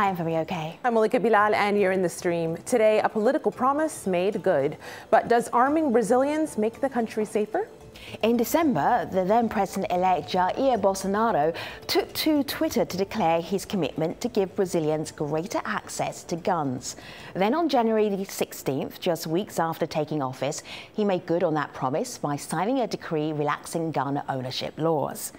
I'm Femi Okay. I'm Malika Bilal, and you're in the stream. Today, a political promise made good. But does arming Brazilians make the country safer? In December, the then President-elect Jair Bolsonaro took to Twitter to declare his commitment to give Brazilians greater access to guns. Then on January the 16th, just weeks after taking office, he made good on that promise by signing a decree relaxing gun ownership laws.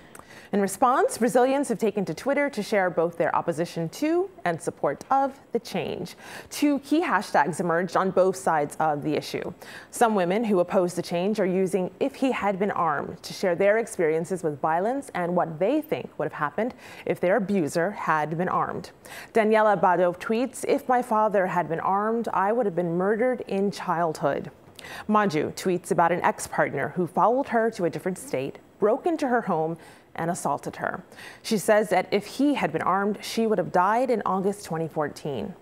In response, Brazilians have taken to Twitter to share both their opposition to and support of the change. Two key hashtags emerged on both sides of the issue. Some women who oppose the change are using "if he had been armed" to share their experiences with violence and what they think would have happened if their abuser had been armed. Daniela Bado tweets, "If my father had been armed, I would have been murdered in childhood." Maju tweets about an ex-partner who followed her to a different state, broke into her home, and assaulted her. She says that if he had been armed, she would have died in August 2014.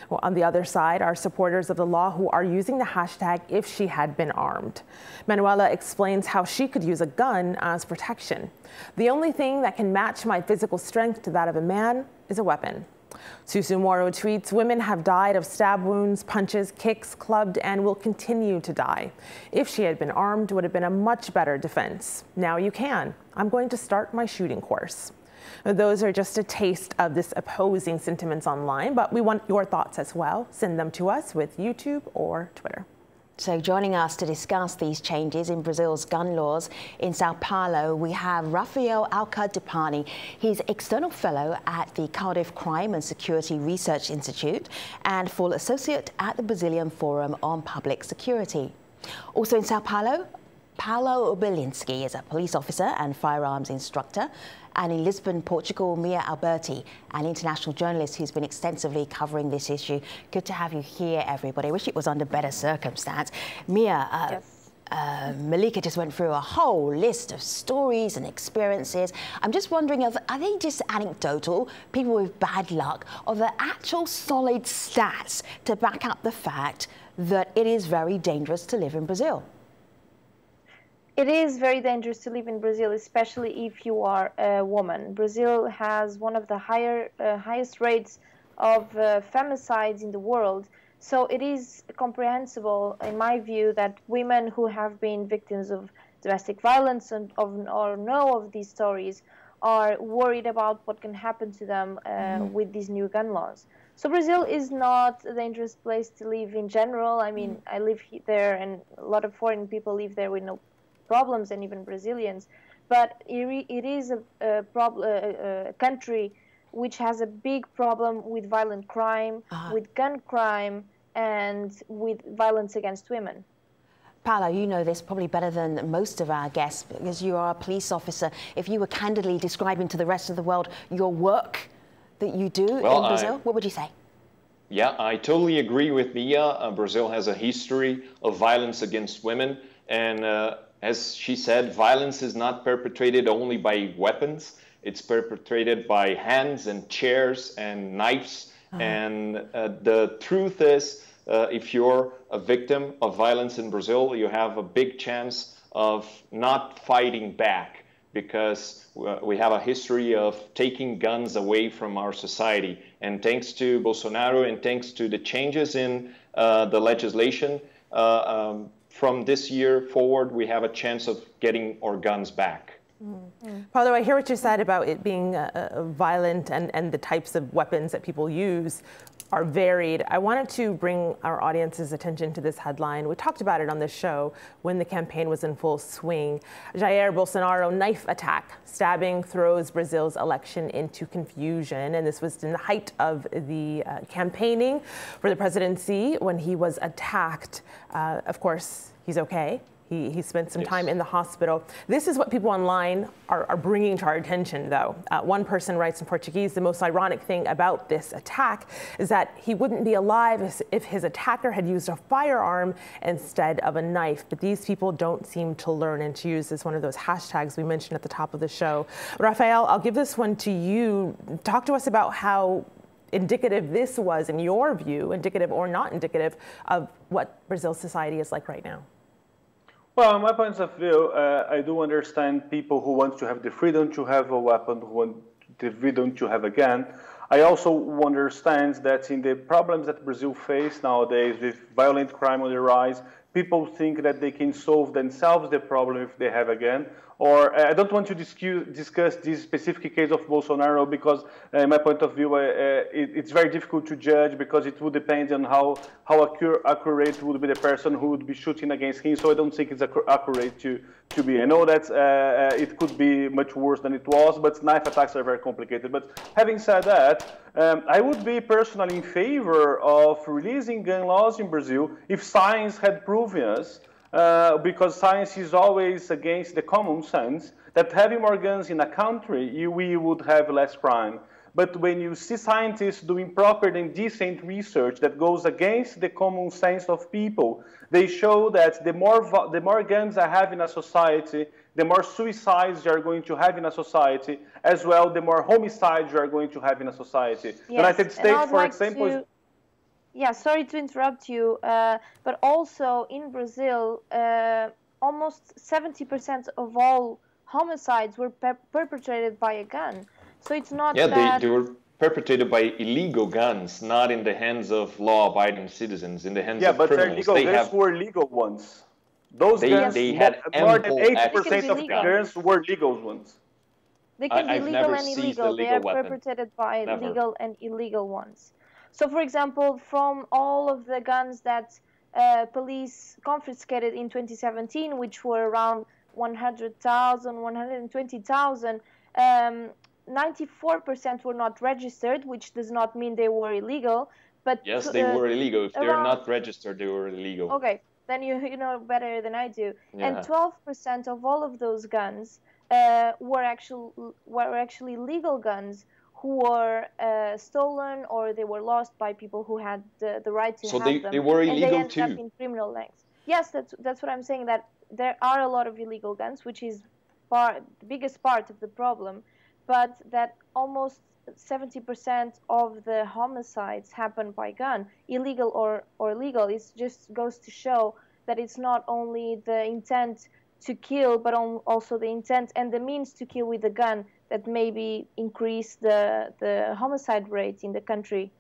Well, on the other side are supporters of the law who are using the hashtag "if she had been armed." Manuela explains how she could use a gun as protection. "The only thing that can match my physical strength to that of a man is a weapon." Susu Moro tweets, "Women have died of stab wounds, punches, kicks, clubbed, and will continue to die. If she had been armed, would have been a much better defense. Now you can. I'm going to start my shooting course." Those are just a taste of this opposing sentiments online, but we want your thoughts as well. Send them to us with YouTube or Twitter. So joining us to discuss these changes in Brazil's gun laws in Sao Paulo, we have Rafael Alcadepani. He's external fellow at the Cardiff Crime and Security Research Institute and full associate at the Brazilian Forum on Public Security. Also in Sao Paulo, Paulo Obelinski is a police officer and firearms instructor. And in Lisbon, Portugal, Mia Alberti, an international journalist who's been extensively covering this issue. Good to have you here, everybody. I wish it was under better circumstance. Mia, Yes. Malika just went through a whole list of stories and experiences. I'm just wondering, are they just anecdotal, people with bad luck, or the actual solid stats to back up the fact that it is very dangerous to live in Brazil? It is very dangerous to live in Brazil, especially if you are a woman. Brazil has one of the highest rates of femicides in the world. So it is comprehensible, in my view, that women who have been victims of domestic violence or know of these stories are worried about what can happen to them with these new gun laws. So Brazil is not a dangerous place to live in general. I mean, I live there, and a lot of foreign people live there with no problems, and even Brazilians, but it is a country which has a big problem with violent crime, with gun crime, and with violence against women. Paolo, you know this probably better than most of our guests because you are a police officer. If you were candidly describing to the rest of the world your work that you do in Brazil, what would you say? Yeah, I totally agree with Mia. Brazil has a history of violence against women, and as she said, violence is not perpetrated only by weapons. It's perpetrated by hands and chairs and knives. And the truth is, if you're a victim of violence in Brazil, you have a big chance of not fighting back because we have a history of taking guns away from our society. And thanks to Bolsonaro and thanks to the changes in the legislation, from this year forward, we have a chance of getting our guns back. Paulo, I hear what you said about it being violent and the types of weapons that people use are varied. I wanted to bring our audience's attention to this headline. We talked about it on this show when the campaign was in full swing. Jair Bolsonaro knife attack, stabbing throws Brazil's election into confusion. And this was in the height of the campaigning for the presidency when he was attacked. Of course, he's okay. He spent some time in the hospital. This is what people online are bringing to our attention, though. One person writes in Portuguese, the most ironic thing about this attack is that he wouldn't be alive if his attacker had used a firearm instead of a knife. But these people don't seem to learn and to use as one of those hashtags we mentioned at the top of the show. Rafael, I'll give this one to you. Talk to us about how indicative this was, in your view, indicative or not indicative, of what Brazil's society is like right now. Well, in my point of view, I do understand people who want to have the freedom to have a weapon, who want the freedom to have a gun. I also understand that in the problems that Brazil faces nowadays with violent crime on the rise, people think that they can solve themselves the problem if they have a gun. Or I don't want to discuss this specific case of Bolsonaro because, in my point of view, it's very difficult to judge because it would depend on how accurate would be the person who would be shooting against him. So I don't think it's accurate to be. I know that it could be much worse than it was, but knife attacks are very complicated. But having said that, I would be personally in favor of releasing gun laws in Brazil if science had proven us, because science is always against the common sense, that having more guns in a country, we would have less crime. But when you see scientists doing proper and decent research that goes against the common sense of people, they show that the more guns I have in a society, the more suicides you are going to have in a society, as well the more homicides you are going to have in a society. Yes, United States, for example, yeah, sorry to interrupt you, but also in Brazil, almost 70% of all homicides were perpetrated by a gun. So it's not that... they were perpetrated by illegal guns, not in the hands of law-abiding citizens, in the hands of criminals. Yeah, but those were legal ones. Those guns, more than 80% of guns were legal ones. They can be legal and illegal. They are perpetrated by legal and illegal ones. So, for example, from all of the guns that police confiscated in 2017, which were around 100,000, 120,000, 94% were not registered, which does not mean they were illegal. But yes, they were illegal. If they're not registered, they were illegal. Okay, then you know better than I do. Yeah. And 12% of all of those guns were actually legal guns, who were stolen or they were lost by people who had the right to have them. So they were illegal and they ended too. Up in criminal lengths. Yes, that's what I'm saying. That there are a lot of illegal guns, which is the biggest part of the problem, but that almost 70% of the homicides happen by gun, illegal or legal. It just goes to show that it's not only the intent to kill, but also the intent and the means to kill with a gun that maybe increase the homicide rate in the country.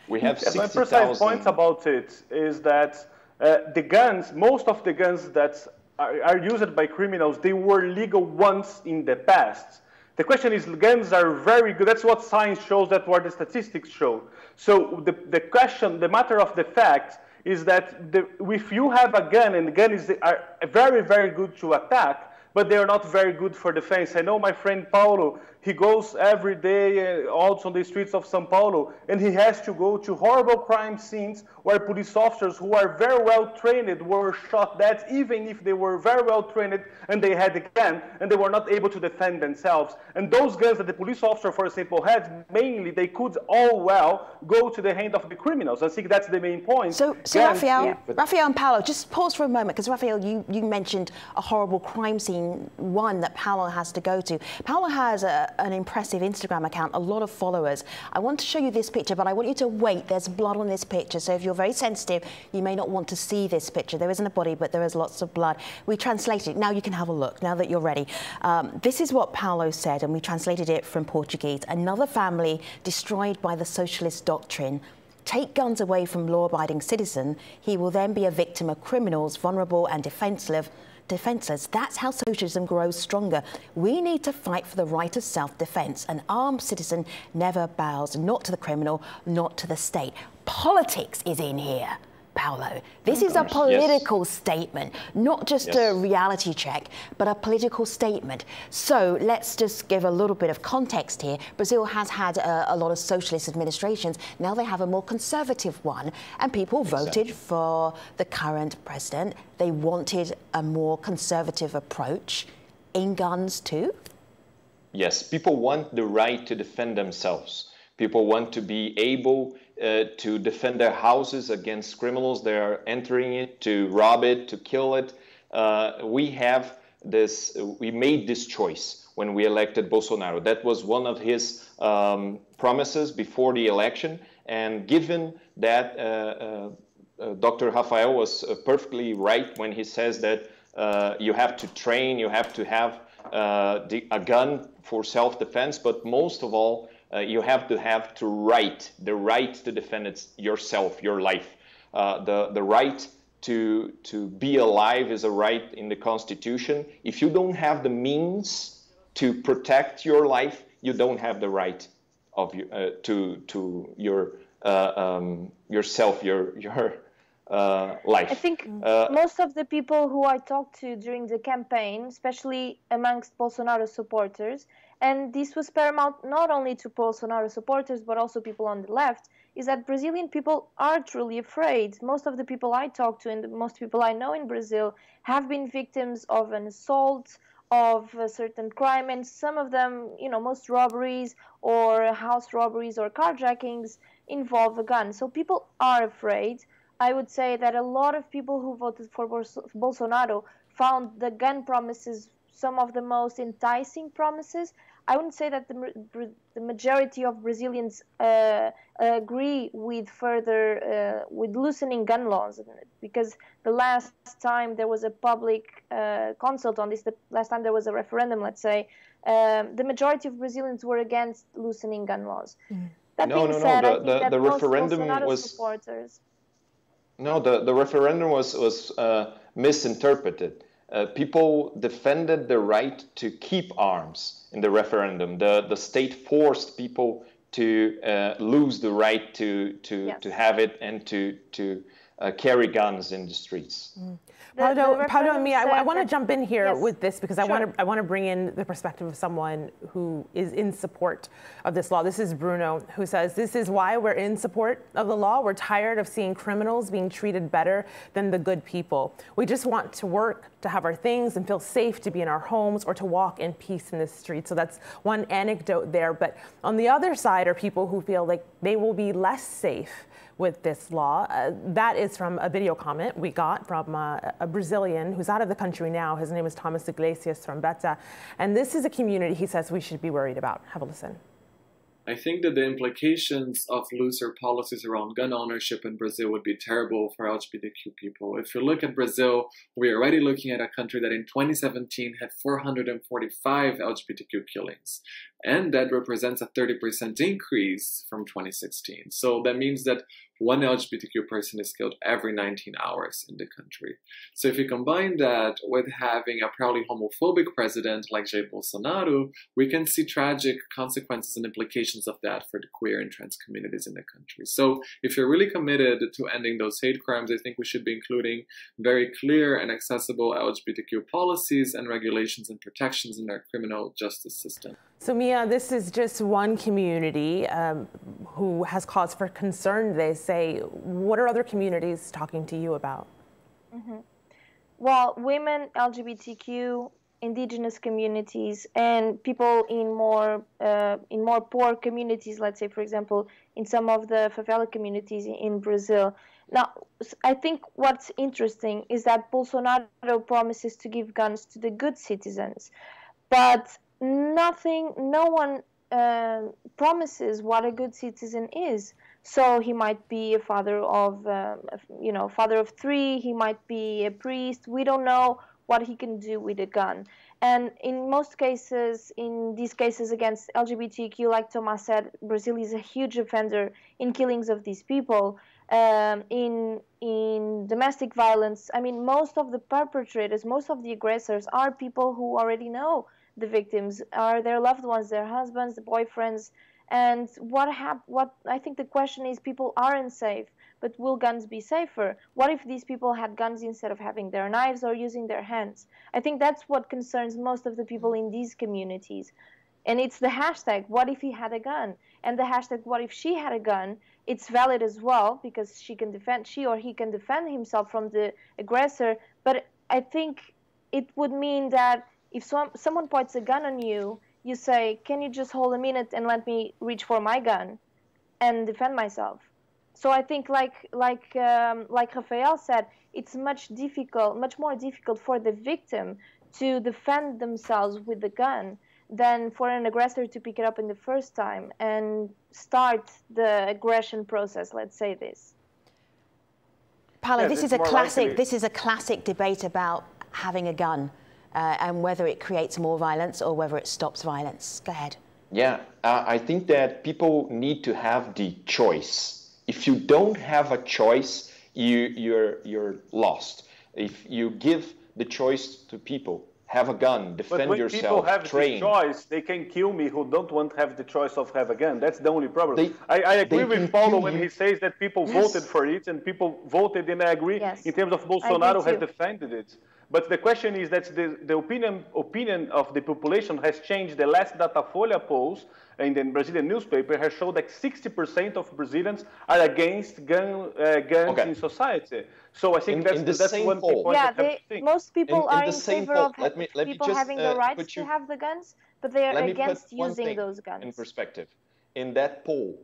We have 60,000. My precise point about it is that the guns, most of the guns that are used by criminals, they were legal ones in the past. The question is, guns are very good. That's what science shows, that's what the statistics show. So the matter of the fact is that if you have a gun, and the gun are very, very good to attack, but they are not very good for defense. I know my friend Paulo, he goes every day out on the streets of São Paulo, and he has to go to horrible crime scenes where police officers who are very well trained were shot dead, even if they were very well trained and they had a gun, and they were not able to defend themselves. And those guns that the police officer, for example, had, mainly they could all well go to the hand of the criminals. I think that's the main point. So Rafael and Paulo, just pause for a moment, because Rafael, you mentioned a horrible crime scene, one that Paulo has to go to. Paulo has an impressive Instagram account, a lot of followers. I want to show you this picture, but I want you to wait. There's blood on this picture, so if you're very sensitive, you may not want to see this picture. There isn't a body, but there is lots of blood. We translated it. Now you can have a look, now that you're ready. This is what Paulo said, and we translated it from Portuguese. Another family destroyed by the socialist doctrine. Take guns away from law-abiding citizen, he will then be a victim of criminals, vulnerable and defenseless. That's how socialism grows stronger. We need to fight for the right of self-defense. An armed citizen never bows, not to the criminal, not to the state. Politics is in here, Paulo. This is a political statement, not just a reality check, but a political statement. So let's just give a little bit of context here. Brazil has had a lot of socialist administrations. Now they have a more conservative one, and people voted for the current president. They wanted a more conservative approach in guns too? Yes, people want the right to defend themselves. People want to be able to defend their houses against criminals that are entering it, to rob it, to kill it. We made this choice when we elected Bolsonaro. That was one of his promises before the election. And given that Dr. Rafael was perfectly right when he says that you have to train, you have to have a gun for self-defense, but most of all, You have to right, the right to defend yourself, your life. The right to be alive is a right in the Constitution. If you don't have the means to protect your life, you don't have the right of to your yourself, your life. I think most of the people who I talked to during the campaign, especially amongst Bolsonaro supporters, and this was paramount not only to Bolsonaro supporters but also people on the left, is that Brazilian people are truly afraid. Most of the people I talk to and most people I know in Brazil have been victims of an assault, of a certain crime, and some of them, you know, most robberies or house robberies or carjackings involve a gun. So people are afraid. I would say that a lot of people who voted for Bolsonaro found the gun promises some of the most enticing promises. I wouldn't say that the majority of Brazilians agree with further with loosening gun laws, because the last time there was a public consult on this, the last time there was a referendum, let's say, the majority of Brazilians were against loosening gun laws. That being said, I think that the most referendum Bolsonaro supporters. No, the referendum was misinterpreted. People defended the right to keep arms in the referendum. The state forced people to lose the right to have it and to carry guns in the streets. Paulo and Mia, I want to jump in here with this because Sure. I want to bring in the perspective of someone who is in support of this law. This is Bruno, who says, this is why we're in support of the law. We're tired of seeing criminals being treated better than the good people. We just want to work, to have our things and feel safe to be in our homes or to walk in peace in the street. So that's one anecdote there. But on the other side are people who feel like they will be less safe with this law. That is from a video comment we got from a Brazilian who's out of the country now. His name is Thomas Iglesias from Beta. And this is a community he says we should be worried about. Have a listen. I think that the implications of looser policies around gun ownership in Brazil would be terrible for LGBTQ people. If you look at Brazil, we're already looking at a country that in 2017 had 445 LGBTQ killings. And that represents a 30% increase from 2016. So that means that one LGBTQ person is killed every 19 hours in the country. So if you combine that with having a proudly homophobic president like Jair Bolsonaro, we can see tragic consequences and implications of that for the queer and trans communities in the country. So if you're really committed to ending those hate crimes, I think we should be including very clear and accessible LGBTQ policies and regulations and protections in our criminal justice system. So Mia, this is just one community who has cause for concern, they say. What are other communities talking to you about? Well, women, LGBTQ, indigenous communities, and people in more poor communities, let's say, for example, in some of the favela communities in Brazil. Now, I think what's interesting is that Bolsonaro promises to give guns to the good citizens, but no one promises what a good citizen is. So he might be a father of, father of three. He might be a priest. We don't know what he can do with a gun. And in most cases, in these cases against LGBTQ, like Thomas said, Brazil is a huge offender in killings of these people. In domestic violence, I mean, most of the perpetrators, most of the aggressors are people who already know the victims, are their loved ones, their husbands, the boyfriends. And what I think the question is, people aren't safe, but will guns be safer? What if these people had guns instead of having their knives or using their hands? I think that's what concerns most of the people in these communities. And it's the hashtag, what if he had a gun? And the hashtag, what if she had a gun? It's valid as well, because she or he can defend himself from the aggressor. But I think it would mean that if someone points a gun on you, you say, can you just hold a minute and let me reach for my gun and defend myself? So I think like Rafael said, it's much more difficult for the victim to defend themselves with the gun than for an aggressor to pick it up in the first time and start the aggression process, let's say this. Paulo, this is a classic debate about having a gun and whether it creates more violence or whether it stops violence. Go ahead. Yeah, I think that people need to have the choice. If you don't have a choice, you're lost. If you give the choice to people, have a gun, defend yourself, train. But when people have the choice, they can kill me who don't want to have the choice of have a gun. That's the only problem. I agree with Paulo when he says that people voted for it and people voted, and I agree in terms of Bolsonaro has defended it. But the question is that the opinion of the population has changed. The last Datafolha polls in the Brazilian newspaper has shown that 60% of Brazilians are against guns in society. So I think that's one key point that have to think. Most people are in favor of people having the rights to have the guns, but they are against using those guns. In perspective, in that poll,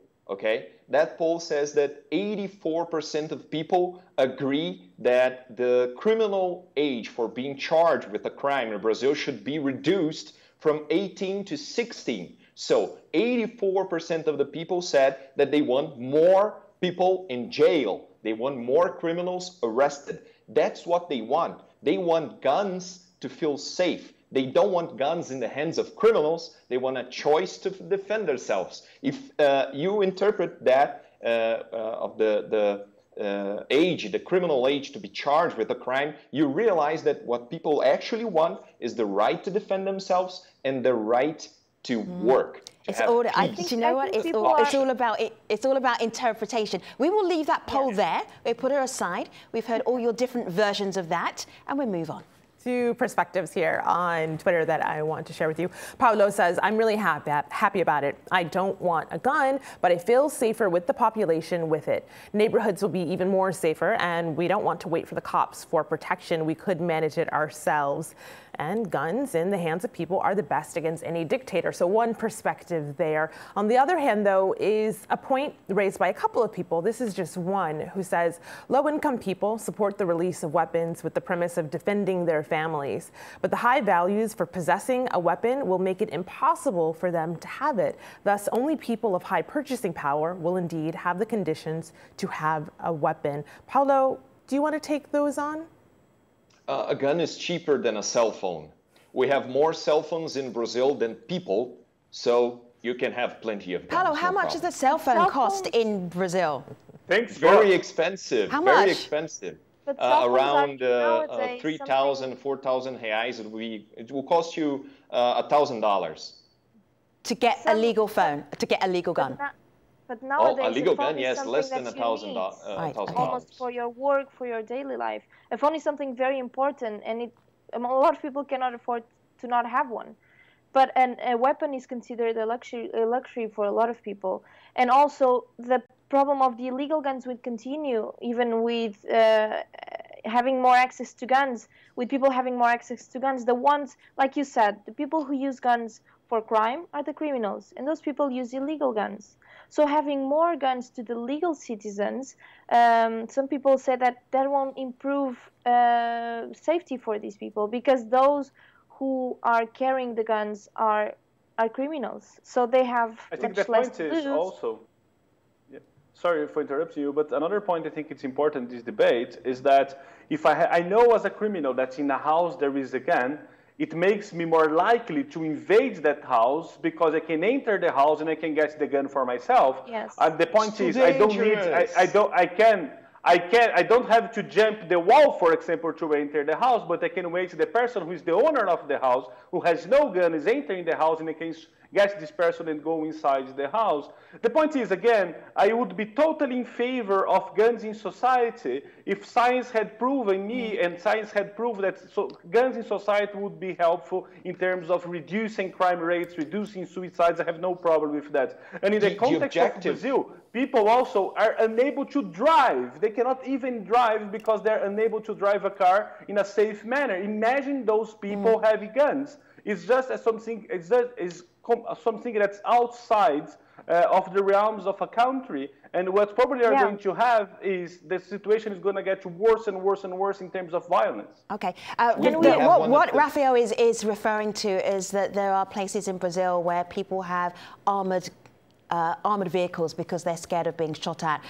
that poll says that 84% of people agree that the criminal age for being charged with a crime in Brazil should be reduced from 18 to 16. So 84% of the people said that they want more people in jail. They want more criminals arrested. That's what they want. They want guns to feel safe. They don't want guns in the hands of criminals. They want a choice to defend themselves. If you interpret that of the age, the criminal age to be charged with a crime, you realize that what people actually want is the right to defend themselves and the right to work. It's all. I think you know what. It's all about interpretation. We will leave that poll there. We put it aside. We've heard all your different versions of that, and we move on. Two perspectives here on Twitter that I want to share with you. Paulo says, I'm really happy about it. I don't want a gun, but I feel safer with the population with it. Neighborhoods will be even more safer, and we don't want to wait for the cops for protection. We could manage it ourselves. And guns in the hands of people are the best against any dictator. So one perspective there. On the other hand, though, is a point raised by a couple of people. This is just one who says low-income people support the release of weapons with the premise of defending their families. But the high values for possessing a weapon will make it impossible for them to have it. Thus, only people of high purchasing power will indeed have the conditions to have a weapon. Paulo, do you want to take those on? A gun is cheaper than a cell phone. We have more cell phones in Brazil than people, so you can have plenty of guns. Paulo, how much does a cell phone cost in Brazil? Thanks. Very expensive. How much? Very expensive. Around 3,000, 4,000 reais. It will cost you $1,000. To get a legal phone, to get a legal gun. But nowadays, a legal gun, yes, less than $1,000. Almost for your work, for your daily life. A phone is something very important, and a lot of people cannot afford to not have one. But a weapon is considered a luxury for a lot of people. And also, the problem of the illegal guns would continue, even with having more access to guns, with people having more access to guns. The ones, like you said, the people who use guns for crime are the criminals, and those people use illegal guns. So having more guns to the legal citizens, some people say that won't improve safety for these people, because those who are carrying the guns are criminals. So they have much less to lose. I think the point is also, sorry for interrupting you, but another point I think it's important in this debate is that if I know as a criminal that in a house there is a gun, it makes me more likely to invade that house because I can enter the house and I can get the gun for myself. Yes. And the point is, I don't have to jump the wall, for example, to enter the house, but I can wait the person who is the owner of the house, who has no gun, is entering the house, and I can get this person and go inside the house. The point is, again, I would be totally in favor of guns in society if science had proven me and science had proved that guns in society would be helpful in terms of reducing crime rates, reducing suicides. I have no problem with that. And in the context of Brazil, people also are unable to drive. They cannot even drive because they're unable to drive a car in a safe manner. Imagine those people having guns. It's just something that's outside of the realms of a country. And what probably are going to have is the situation is going to get worse and worse and worse in terms of violence. Okay. What Rafael is referring to is that there are places in Brazil where people have armored armoured vehicles because they're scared of being shot at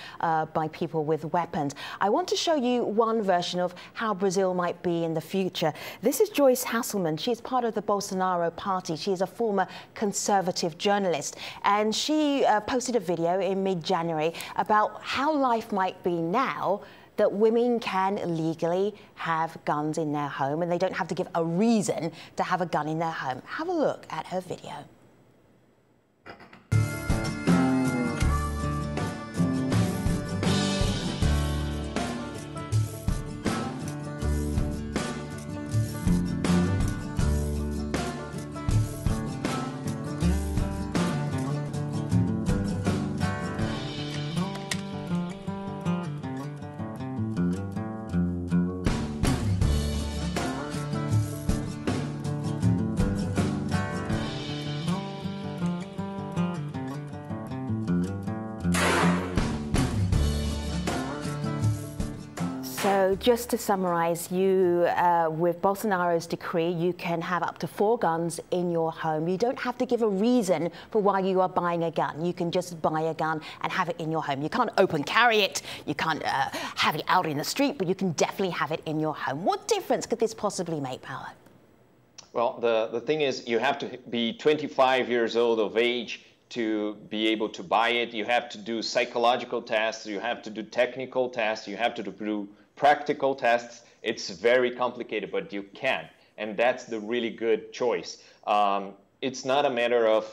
by people with weapons. I want to show you one version of how Brazil might be in the future. This is Joyce Minh. She is part of the Bolsonaro party. She is a former conservative journalist, and she posted a video in mid-January about how life might be now that women can legally have guns in their home and they don't have to give a reason to have a gun in their home. Have a look at her video. So just to summarize, with Bolsonaro's decree, you can have up to 4 guns in your home. You don't have to give a reason for why you are buying a gun. You can just buy a gun and have it in your home. You can't open carry it. You can't have it out in the street, but you can definitely have it in your home. What difference could this possibly make, Paolo? Well, the thing is, you have to be 25 years old of age to be able to buy it. You have to do psychological tests. You have to do technical tests. You have to do practical tests. It's very complicated, but you can. And that's the really good choice. It's not a matter of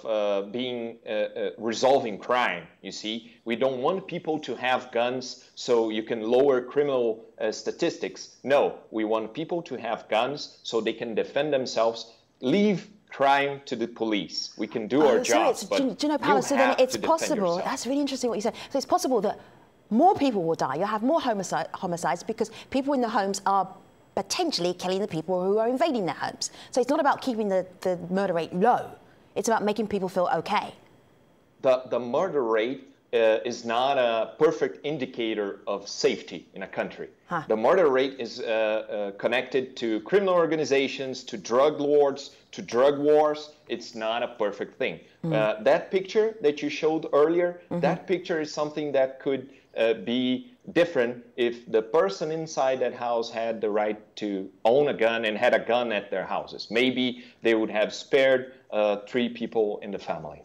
resolving crime, you see. We don't want people to have guns so you can lower criminal statistics. No, we want people to have guns so they can defend themselves. Leave crime to the police. We can do our jobs, but do you know, Paolo, so then it's possible, yourself. That's really interesting what you said. So it's possible that more people will die. You'll have more homicides because people in the homes are potentially killing the people who are invading their homes. So it's not about keeping the murder rate low. It's about making people feel okay. The murder rate is not a perfect indicator of safety in a country. Huh. The murder rate is connected to criminal organizations, to drug lords, to drug wars. It's not a perfect thing. That picture that you showed earlier, that picture is something that could be different if the person inside that house had the right to own a gun and had a gun at their houses. Maybe they would have spared 3 people in the family.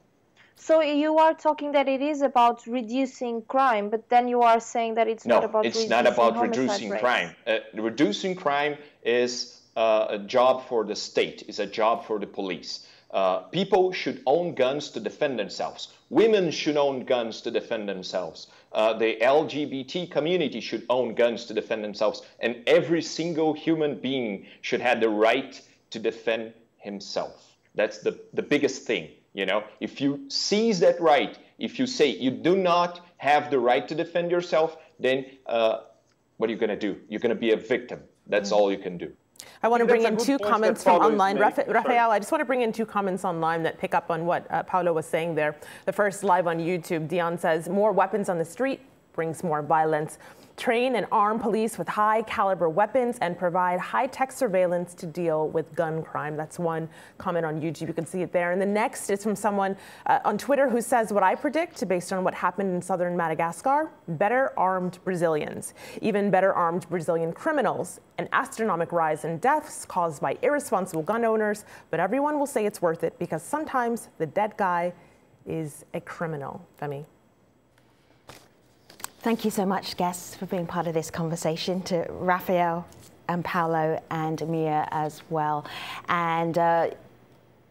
So you are talking that it is about reducing crime, but then you are saying that it's not about reducing crime. No, it's not about reducing crime. Reducing crime is a job for the state, is a job for the police. People should own guns to defend themselves. Women should own guns to defend themselves. The LGBT community should own guns to defend themselves. And every single human being should have the right to defend himself. That's the biggest thing. You know, if you seize that right, if you say you do not have the right to defend yourself, then what are you going to do? You're going to be a victim. That's all you can do. I want to bring in 2 comments from online. Rafael, I just want to bring in 2 comments online that pick up on what Paolo was saying there. The first, live on YouTube, Dion says, more weapons on the street brings more violence. Train and arm police with high-caliber weapons and provide high-tech surveillance to deal with gun crime. That's one comment on YouTube. You can see it there. And the next is from someone on Twitter who says, what I predict, based on what happened in southern Madagascar, better armed Brazilians, even better armed Brazilian criminals, an astronomical rise in deaths caused by irresponsible gun owners, but everyone will say it's worth it because sometimes the dead guy is a criminal. Femi. Thank you so much, guests, for being part of this conversation, to Rafael and Paolo and Mia as well. And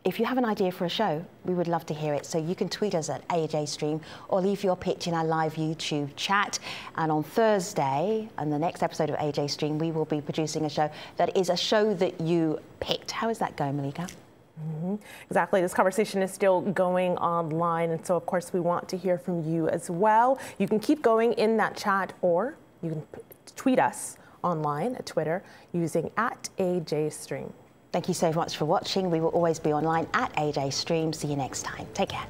if you have an idea for a show, we would love to hear it. So you can tweet us at AJ Stream or leave your pitch in our live YouTube chat. And on Thursday, on the next episode of AJ Stream, we will be producing a show that is a show that you picked. How is that going, Malika? Exactly. This conversation is still going online. And so, of course, we want to hear from you as well. You can keep going in that chat, or you can tweet us online at Twitter using @AJStream. Thank you so much for watching. We will always be online at AJ Stream. See you next time. Take care.